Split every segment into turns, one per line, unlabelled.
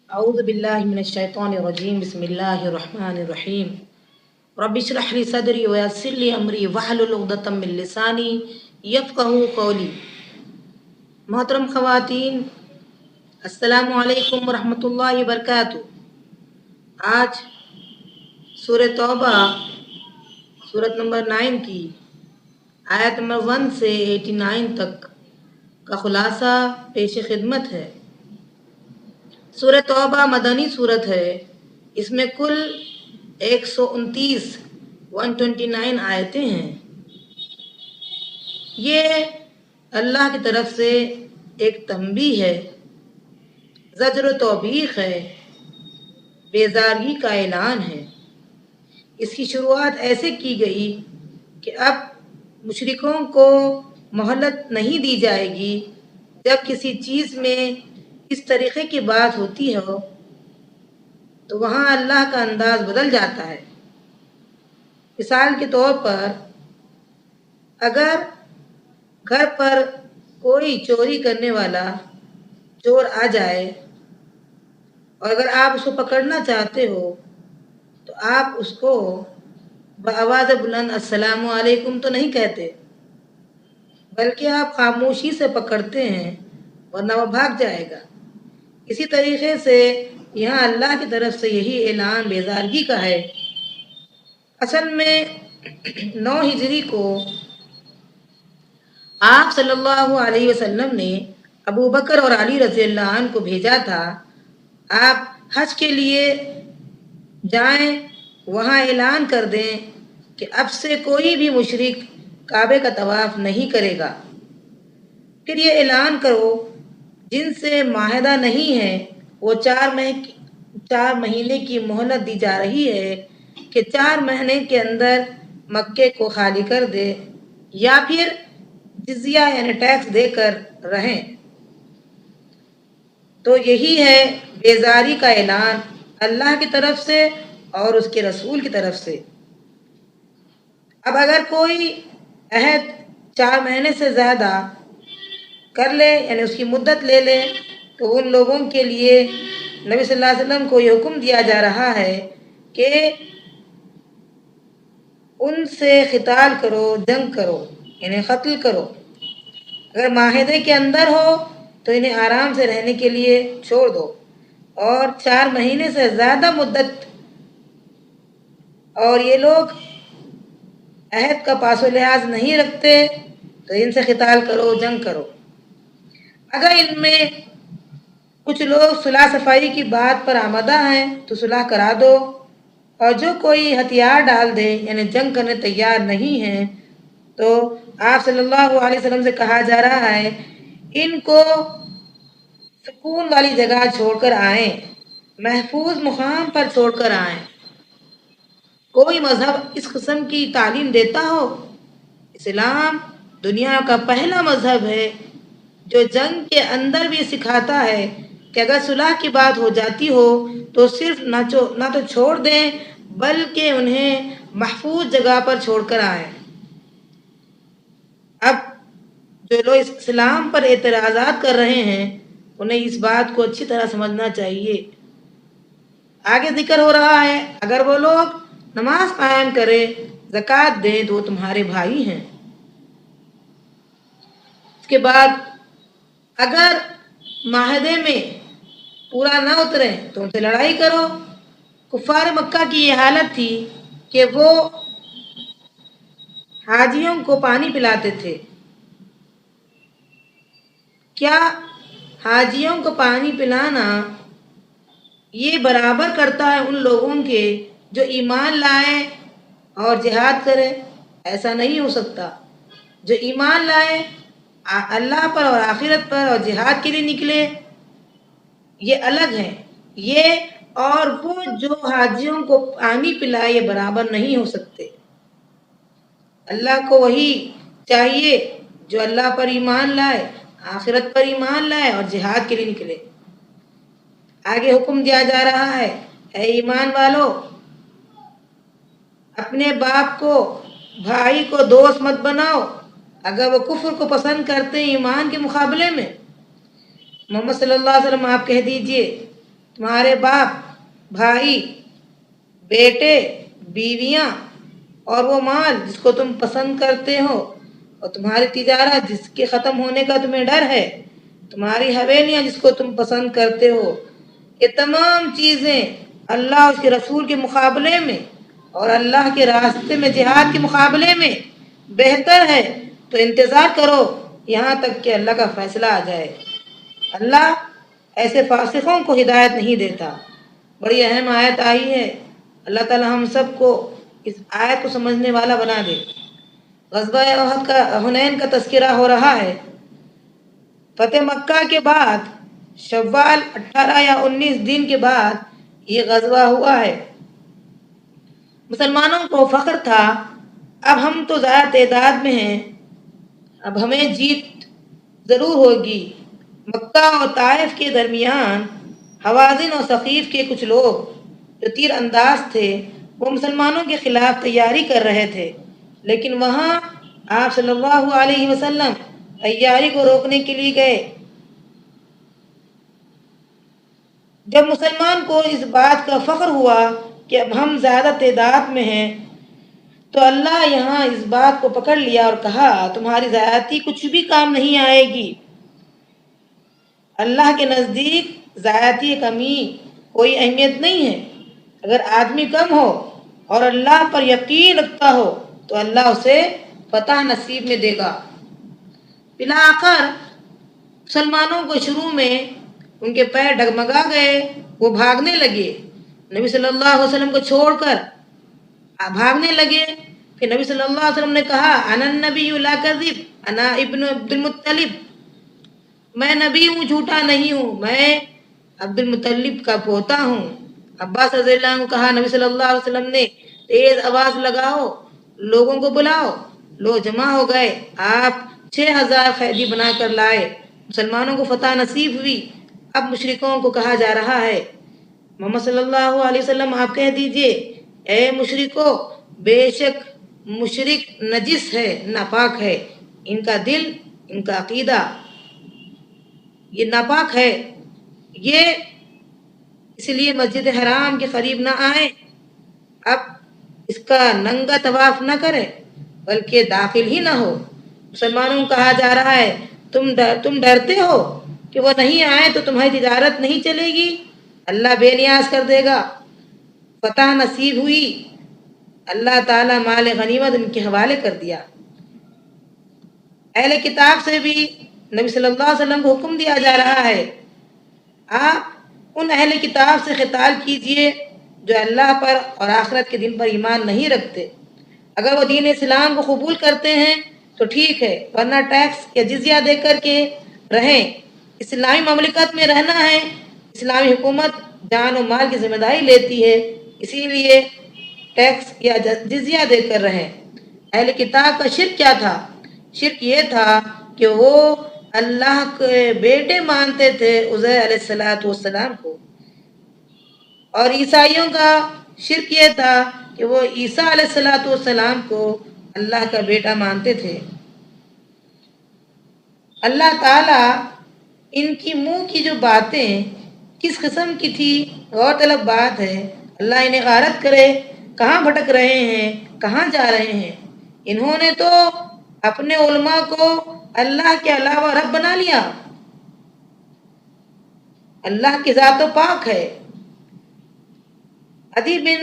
اعوذ باللہ من الشیطان الرجیم بسم اللہ الرحمن الرحیم رب اشرح لی صدری ویسر لی امری واحلل عقدۃ من لسانی یفقہوا قولی۔ محترم خواتین، السلام علیکم ورحمۃ اللہ وبرکاتہ۔ آج سورہ توبہ سورت نمبر 9 کی آیت نمبر 1 سے 89 تک کا خلاصہ پیش خدمت ہے۔ سورہ توبہ مدنی صورت ہے۔ اس میں کل 129 آیتیں ہیں۔ یہ اللہ کی طرف سے ایک تنبیہ ہے، زجر و توبیخ ہے، بیزاری کا اعلان ہے۔ اس کی شروعات ایسے کی گئی کہ اب مشرکوں کو مہلت نہیں دی جائے گی۔ جب کسی چیز میں اس طریقے کی بات ہوتی ہو تو وہاں اللہ کا انداز بدل جاتا ہے۔ مثال کے طور پر اگر گھر پر کوئی چوری کرنے والا چور آ جائے اور اگر آپ اس کو پکڑنا چاہتے ہو تو آپ اس کو بآواز بلند السلام علیکم تو نہیں کہتے، بلکہ آپ خاموشی سے پکڑتے ہیں ورنہ وہ بھاگ جائے گا۔ اسی طریقے سے یہاں اللہ کی طرف سے یہی اعلان بیزارگی کا ہے۔ اصل میں 9 ہجری کو آپ صلی اللہ علیہ وسلم نے ابو بکر اور علی رضی اللہ عنہ کو بھیجا تھا، آپ حج کے لیے جائیں، وہاں اعلان کر دیں کہ اب سے کوئی بھی مشرک کعبے کا طواف نہیں کرے گا۔ پھر یہ اعلان کرو جن سے معاہدہ نہیں ہے وہ 4 مہینے کی مہلت دی جا رہی ہے کہ 4 مہینے کے اندر مکے کو خالی کر دے یا پھر جزیہ یعنی ٹیکس دے کر رہیں۔ تو یہی ہے بیزاری کا اعلان اللہ کی طرف سے اور اس کے رسول کی طرف سے۔ اب اگر کوئی عہد 4 مہینے سے زیادہ کر لے یعنی اس کی مدت لے لے تو ان لوگوں کے لیے نبی صلی اللہ علیہ وسلم کو یہ حکم دیا جا رہا ہے کہ ان سے قتال کرو، جنگ کرو یعنی قتل کرو۔ اگر معاہدے کے اندر ہو تو انہیں آرام سے رہنے کے لیے چھوڑ دو، اور 4 مہینے سے زیادہ مدت اور یہ لوگ عہد کا پاس و لحاظ نہیں رکھتے تو ان سے قتال کرو، جنگ کرو۔ اگر ان میں کچھ لوگ صلح صفائی کی بات پر آمادہ ہیں تو صلح کرا دو، اور جو کوئی ہتھیار ڈال دے یعنی جنگ کرنے تیار نہیں ہیں تو آپ صلی اللہ علیہ وسلم سے کہا جا رہا ہے ان کو سکون والی جگہ چھوڑ کر آئیں، محفوظ مقام پر چھوڑ کر آئیں۔ کوئی مذہب اس قسم کی تعلیم دیتا ہو؟ اسلام دنیا کا پہلا مذہب ہے جو جنگ کے اندر بھی سکھاتا ہے کہ اگر صلح کی بات ہو جاتی ہو تو صرف نہ تو چھوڑ دیں بلکہ انہیں محفوظ جگہ پر چھوڑ کر آئیں۔ اب جو لوگ اسلام پر اعتراضات کر رہے ہیں انہیں اس بات کو اچھی طرح سمجھنا چاہیے۔ آگے ذکر ہو رہا ہے اگر وہ لوگ نماز قائم کرے، زکوٰۃ دیں تو وہ تمہارے بھائی ہیں۔ اس کے بعد اگر معاہدے میں پورا نہ اتریں تو ان سے لڑائی کرو۔ کفار مکہ کی یہ حالت تھی کہ وہ حاجیوں کو پانی پلاتے تھے۔ کیا حاجیوں کو پانی پلانا یہ برابر کرتا ہے ان لوگوں کے جو ایمان لائے اور جہاد کرے؟ ایسا نہیں ہو سکتا۔ جو ایمان لائے، اللہ پر اور آخرت پر اور جہاد کے لیے نکلے، یہ الگ ہے۔ یہ اور وہ جو حاجیوں کو پانی پلائے یہ برابر نہیں ہو سکتے۔ اللہ کو وہی چاہیے جو اللہ پر ایمان لائے، آخرت پر ایمان لائے اور جہاد کے لیے نکلے۔ آگے حکم دیا جا رہا ہے اے ایمان والو، اپنے باپ کو، بھائی کو دوست مت بناؤ اگر وہ کفر کو پسند کرتے ہیں ایمان کے مقابلے میں۔ محمد صلی اللہ علیہ وسلم آپ کہہ دیجئے تمہارے باپ، بھائی، بیٹے، بیویاں اور وہ مال جس کو تم پسند کرتے ہو، اور تمہاری تجارت جس کے ختم ہونے کا تمہیں ڈر ہے، تمہاری حویلیاں جس کو تم پسند کرتے ہو، یہ تمام چیزیں اللہ اور اس کے رسول کے مقابلے میں اور اللہ کے راستے میں جہاد کے مقابلے میں بہتر ہے، تو انتظار کرو یہاں تک کہ اللہ کا فیصلہ آ جائے۔ اللہ ایسے فاسقوں کو ہدایت نہیں دیتا۔ بڑی اہم آیت آئی ہے، اللہ تعالی ہم سب کو اس آیت کو سمجھنے والا بنا دے۔ غزوہ احد کا حنین کا تذکرہ ہو رہا ہے۔ فتح مکہ کے بعد شوال 18 یا 19 دن کے بعد یہ غزوہ ہوا ہے۔ مسلمانوں کو فخر تھا، اب ہم تو زیادہ تعداد میں ہیں، اب ہمیں جیت ضرور ہوگی۔ مکہ اور طائف کے درمیان حوازن اور ثقیف کے کچھ لوگ جو تیر انداز تھے وہ مسلمانوں کے خلاف تیاری کر رہے تھے، لیکن وہاں آپ صلی اللہ علیہ وسلم تیاری کو روکنے کے لیے گئے۔ جب مسلمان کو اس بات کا فخر ہوا کہ اب ہم زیادہ تعداد میں ہیں، تو اللہ یہاں اس بات کو پکڑ لیا اور کہا تمہاری زیادتی کچھ بھی کام نہیں آئے گی۔ اللہ کے نزدیک زیادتی کمی کوئی اہمیت نہیں ہے۔ اگر آدمی کم ہو اور اللہ پر یقین رکھتا ہو تو اللہ اسے فتح نصیب میں دے گا۔ بالآخر مسلمانوں کو شروع میں ان کے پیر ڈگمگا گئے، وہ بھاگنے لگے، نبی صلی اللہ علیہ وسلم کو چھوڑ کر بھاگنے لگے۔ پھر نبی صلی اللہ علیہ وسلم نے کہا انا النبی لا کذب انا ابن عبد المطلب، میں نبی ہوں، جھوٹا نہیں ہوں، میں عبد المطلب کا پوتا ہوں۔ عباس رضی اللہ عنہ کہا نبی صلی اللہ علیہ وسلم نے تیز آواز لگاؤ، لوگوں کو بلاؤ۔ لوگ جمع ہو گئے، آپ 6000 قیدی بنا کر لائے، مسلمانوں کو فتح نصیب ہوئی۔ اب مشرکوں کو کہا جا رہا ہے محمد صلی اللہ علیہ وسلم آپ کہہ دیجئے اے مشرکو، بے شک مشرک نجس ہے، ناپاک ہے، ان کا دل، ان کا عقیدہ یہ ناپاک ہے، یہ اس لیے مسجد حرام کے قریب نہ آئیں، اب اس کا ننگا طواف نہ کریں بلکہ داخل ہی نہ ہو۔ مسلمانوں کو کہا جا رہا ہے تم ڈرتے ہو کہ وہ نہیں آئے تو تمہاری تجارت نہیں چلے گی، اللہ بے نیاز کر دے گا۔ فتح نصیب ہوئی، اللہ تعالیٰ مال غنیمت ان کے حوالے کر دیا۔ اہل کتاب سے بھی نبی صلی اللہ علیہ وسلم کو حکم دیا جا رہا ہے آپ ان اہل کتاب سے قتال کیجئے جو اللہ پر اور آخرت کے دن پر ایمان نہیں رکھتے۔ اگر وہ دین اسلام کو قبول کرتے ہیں تو ٹھیک ہے، ورنہ ٹیکس یا جزیہ دے کر کے رہیں۔ اسلامی مملکت میں رہنا ہے، اسلامی حکومت جان و مال کی ذمہ داری لیتی ہے، اسی لیے ٹیکس یا جزیہ دے کر رہیں۔ اہل کتاب کا شرک کیا تھا؟ شرک یہ تھا کہ وہ اللہ کے بیٹے مانتے تھے عزیر علیہ السلام کو، اور عیسائیوں کا شرک یہ تھا کہ وہ عیسیٰ علیہ السلام کو اللہ کا بیٹا مانتے تھے۔ اللہ تعالیٰ ان کی منہ کی جو باتیں کس قسم کی تھی، غور طلب بات ہے۔ اللہ انہیں غارت کرے، کہاں بھٹک رہے ہیں، کہاں جا رہے ہیں۔ انہوں نے تو اپنے علماء کو اللہ کے علاوہ رب بنا لیا۔ اللہ کی ذات تو پاک ہے۔ عدی بن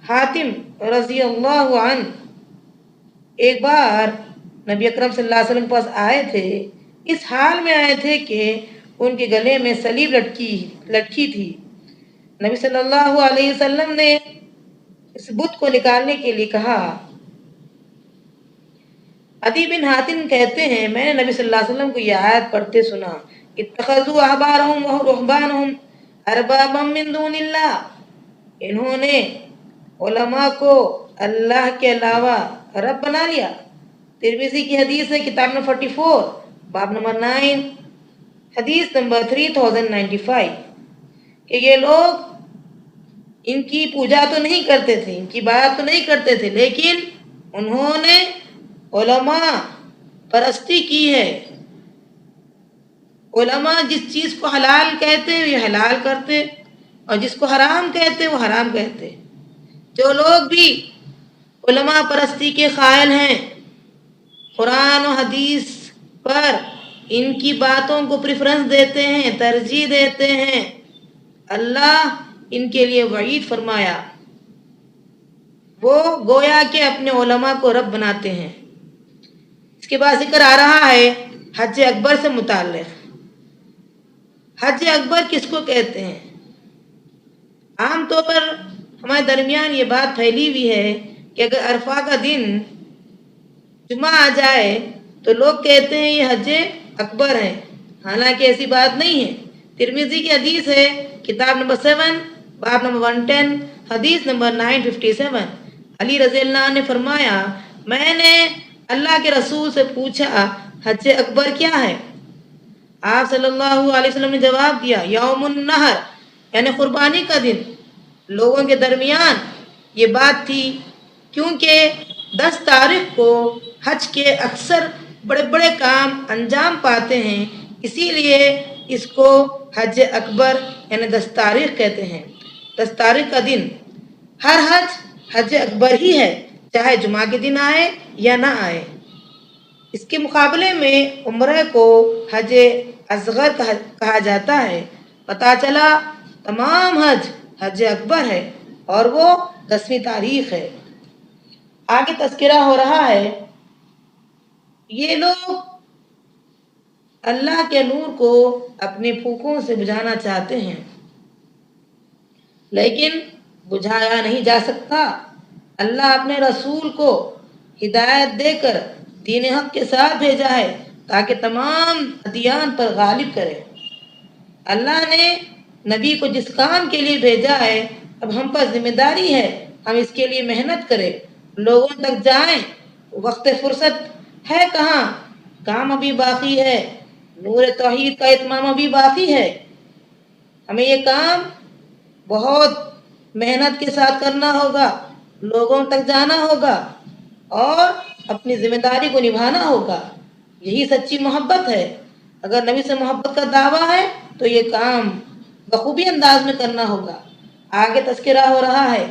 حاتم رضی اللہ عنہ ایک بار نبی اکرم صلی اللہ علیہ وسلم کے پاس آئے تھے، اس حال میں آئے تھے کہ ان کے گلے میں صلیب لٹکی تھی۔ نبی صلی اللہ علیہ وسلم نے اس بت کو نکالنے کے لیے کہا۔ عدی بن حاتم کہتے ہیں میں نے نبی صلی اللہ علیہ وسلم کو یہ آیت پڑھتے سنا، اتخذوا احبارهم ورهبانهم اربابا من دون اللہ، انہوں نے علماء کو اللہ کے علاوہ رب بنا لیا۔ ترمذی کی حدیث ہے، کتاب نمبر 44 باب نمبر 9 حدیث نمبر 3095 کہ یہ لوگ ان کی پوجا تو نہیں کرتے تھے، ان کی بات تو نہیں کرتے تھے، لیکن انہوں نے علماء پرستی کی ہے۔ علماء جس چیز کو حلال کہتے یہ حلال کرتے، اور جس کو حرام کہتے وہ حرام کہتے. جو لوگ بھی علماء پرستی کے قائل ہیں، قرآن و حدیث پر ان کی باتوں کو پریفرنس دیتے ہیں، ترجیح دیتے ہیں، اللہ ان کے لیے وعید فرمایا. وہ گویا کہ اپنے علماء کو رب بناتے ہیں. اس کے بعد ذکر آ رہا ہے حج اکبر سے متعلق. حج اکبر کس کو کہتے ہیں؟ عام طور پر ہمارے درمیان یہ بات پھیلی ہوئی ہے کہ اگر عرفہ کا دن جمعہ آ جائے تو لوگ کہتے ہیں یہ حج اکبر ہے، حالانکہ ایسی بات نہیں ہے. ترمذی کی حدیث ہے، کتاب نمبر 7 باب نمبر 110 حدیث نمبر 957. علی رضی اللہ عنہ نے فرمایا، میں نے اللہ کے رسول سے پوچھا حج اکبر کیا ہے؟ آپ صلی اللہ علیہ وسلم نے جواب دیا، یوم النحر، یعنی قربانی کا دن. لوگوں کے درمیان یہ بات تھی کیونکہ 10 تاریخ کو حج کے اکثر بڑے بڑے کام انجام پاتے ہیں، اسی لیے اس کو حج اکبر یعنی 10 تاریخ کہتے ہیں. 10 تاریخ کا دن ہر حج اکبر ہی ہے، چاہے جمعہ کے دن آئے یا نہ آئے. اس کے مقابلے میں عمرہ کو حج اصغر کہا جاتا ہے. پتہ چلا تمام حج اکبر ہے اور وہ 10ویں تاریخ ہے. آگے تذکرہ ہو رہا ہے، یہ لوگ اللہ کے نور کو اپنے پھونکوں سے بجھانا چاہتے ہیں لیکن بجھایا نہیں جا سکتا. اللہ اپنے رسول کو ہدایت دے کر دین حق کے ساتھ بھیجا ہے تاکہ تمام ادیان پر غالب کرے. اللہ نے نبی کو جس کام کے لیے بھیجا ہے اب ہم پر ذمہ داری ہے ہم اس کے لیے محنت کریں، لوگوں تک جائیں. وقت فرصت ہے کہاں، کام ابھی باقی ہے، نور توحید کا اتمام ابھی باقی ہے. ہمیں یہ کام بہت محنت کے ساتھ کرنا ہوگا، لوگوں تک جانا ہوگا اور اپنی ذمہ داری کو نبھانا ہوگا. یہی سچی محبت ہے. اگر نبی سے محبت کا دعویٰ ہے تو یہ کام بخوبی انداز میں کرنا ہوگا. آگے تذکرہ ہو رہا ہے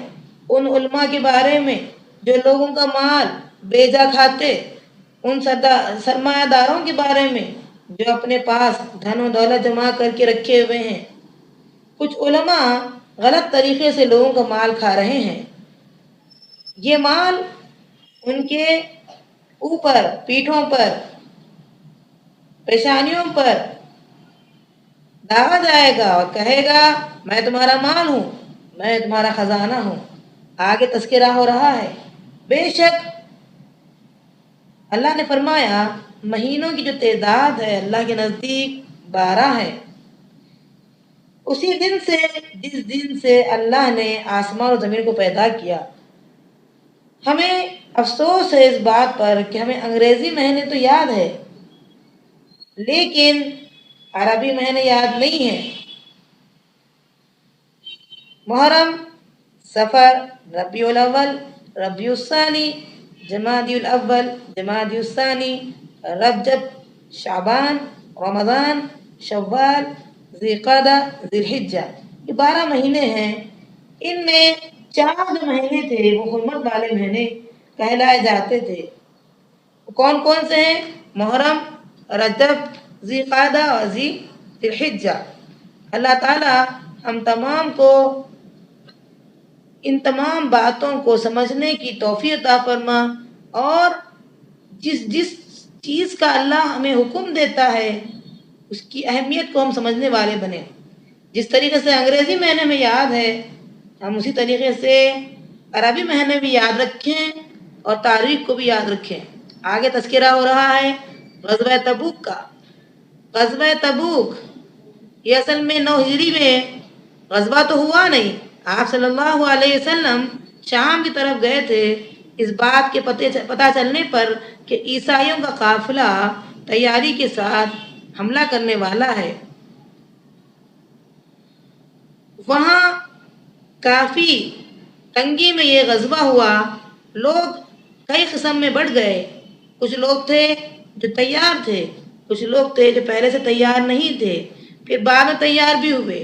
ان علماء کے بارے میں جو لوگوں کا مال بیجا کھاتے، ان سرمایہ داروں کے بارے میں جو اپنے پاس دھن و دولت جمع کر کے رکھے ہوئے ہیں. کچھ علماء غلط طریقے سے لوگوں کا مال کھا رہے ہیں. یہ مال ان کے اوپر، پیٹھوں پر، پیشانیوں پر داغا جائے گا اور کہے گا میں تمہارا مال ہوں، میں تمہارا خزانہ ہوں. آگے تذکرہ ہو رہا ہے، بے شک اللہ نے فرمایا مہینوں کی جو تعداد ہے اللہ کے نزدیک 12 ہے. اسی دن سے جس دن سے اللہ نے آسمان اور زمین کو پیدا کیا. ہمیں افسوس ہے اس بات پر کہ ہمیں انگریزی مہینے تو یاد ہے لیکن عربی مہینے یاد نہیں ہیں. محرم، صفر، ربیع الاول، ربیع الثانی، جمادی الاول، جمادی الثانی، رجب، شعبان، رمضان، شوال، ذی القعدہ، ذی الحجہ. یہ 12 مہینے ہیں. ان میں 4 جو مہینے تھے وہ حرمت والے مہینے کہلائے جاتے تھے. کون کون سے ہیں؟ محرم، رجب، ذی القعدہ اور ذی الحجہ. اللہ تعالی ہم تمام کو ان تمام باتوں کو سمجھنے کی توفیق عطا فرما اور جس چیز کا اللہ ہمیں حکم دیتا ہے اس کی اہمیت کو ہم سمجھنے والے بنے. جس طریقے سے انگریزی مہینے میں یاد ہے ہم اسی طریقے سے عربی مہینے بھی یاد رکھیں اور تاریخ کو بھی یاد رکھیں. آگے تذکرہ ہو رہا ہے غزوہ تبوک کا. غزوہ تبوک یہ اصل میں 9 ہجری میں غزوہ تو ہوا نہیں. آپ صلی اللہ علیہ وسلم شام کی طرف گئے تھے اس بات کے پتہ چلنے پر کہ عیسائیوں کا قافلہ تیاری کے ساتھ حملہ کرنے والا ہے. وہاں کافی تنگی میں یہ غزوہ ہوا. لوگ کئی قسم میں بڑھ گئے. کچھ لوگ تھے جو تیار تھے، کچھ لوگ تھے جو پہلے سے تیار نہیں تھے، پھر بعد میں تیار بھی ہوئے.